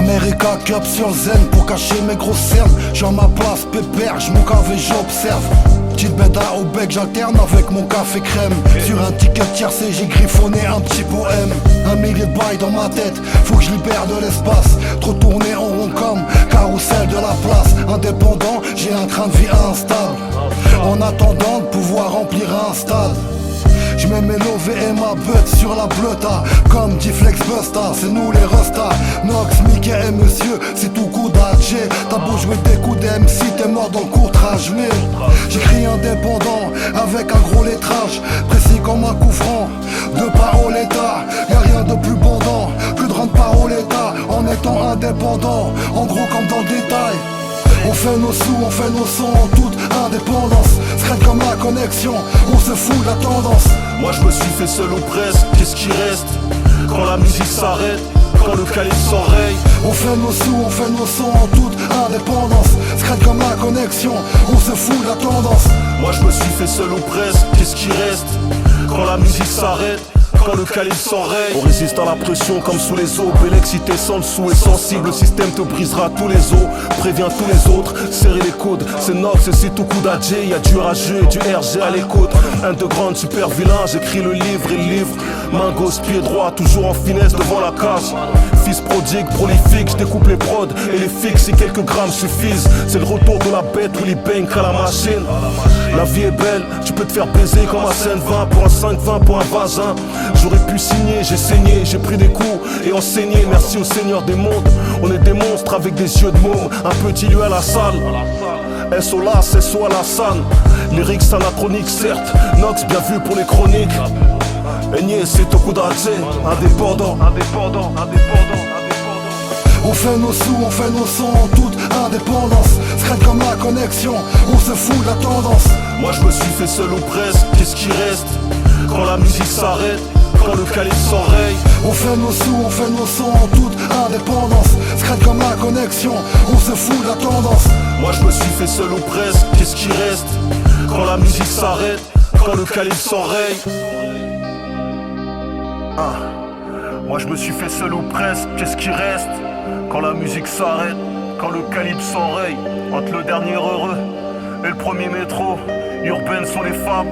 America Cup sur le zen pour cacher mes grosses cernes. J'suis à ma place, pépère, j'm'en cave et j'observe. Petite bêta au bec, j'alterne avec mon café crème. Sur un ticket tiercé, j'ai griffonné un petit poème. Un millier de bails dans ma tête, faut que je libère de l'espace. Trop tourné en rond comme carrousel de la place. Indépendant, j'ai un train de vie instable. En attendant de pouvoir remplir un stade. J'mets mes lovés et ma butte sur la bleuta. Comme dit Flex Busta, c'est nous les restas. Nox, Mickey et monsieur, c'est tout coup d'Adjé. T'as beau jouer des coups d'MC, t'es mort dans le courtrage. Mais j'écris indépendant avec un gros lettrage. Précis comme un coup franc, de Paoletta. Y'a rien de plus bandant que de rendre Paoletta en étant indépendant. En gros comme dans le détail. On fait nos sous, on fait nos sons en toute indépendance. Scred comme la connexion, on se fout de la tendance. Moi je me suis fait seul ou presque, qu'est-ce qui reste quand la musique s'arrête, quand le calibre s'enraye. On fait nos sous, on fait nos sons en toute indépendance. Scred comme la connexion, on se fout de la tendance. Moi je me suis fait seul ou presque, qu'est-ce qui reste quand la musique s'arrête, quand le calibre s'enraye. On résiste à la pression comme sous les eaux. Belle excité sans le sou est sensible. Le système te brisera tous les os. Préviens tous les autres, serrez les coudes. C'est Nox et c'est tout coup d'Adjé. Y'a du rageux et du RG à l'écoute. Un de grande super vilain, j'écris le livre et le livre. Main gauche, pied droit, toujours en finesse devant la case. Fils prodigue, prolifique, j'découpe les prods et les fixes si quelques grammes suffisent. C'est le retour de la bête où les bangs à la machine. La vie est belle, tu peux te faire baiser comme un scène 20 pour un 5-20 pour un vagin. J'aurais pu signer, j'ai saigné, j'ai pris des coups et enseigné. Merci au Seigneur des mondes. On est des monstres avec des yeux de môme. Un petit lieu à la salle. SO las, SO à la salle. Lyrics anachroniques certes. Nox bien vu pour les chroniques. Aigné c'est au coup d'Adjé. Indépendant. On fait nos sous, on fait nos sons en toute indépendance. Scred comme la connexion, on se fout de la tendance. Moi je me suis fait seul ou presque, qu'est-ce qui reste quand la musique s'arrête, quand le calibre s'enraye. On fait nos sous, on fait nos sons en toute indépendance. Scred comme la connexion, on se fout de la tendance. Moi je me suis fait seul ou presque, qu'est-ce qui reste quand la musique s'arrête, quand le calibre s'enraye. Moi je me suis fait seul ou presque, qu'est-ce qui reste quand la musique s'arrête, quand le calibre s'enraye. Entre le dernier heureux et le premier métro, urbaines sont les femmes,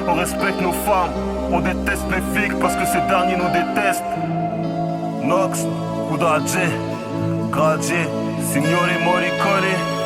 on respecte nos femmes. On déteste les flics parce que ces derniers nous détestent. Nox, Kudaje, Gradje, Signore Morricone.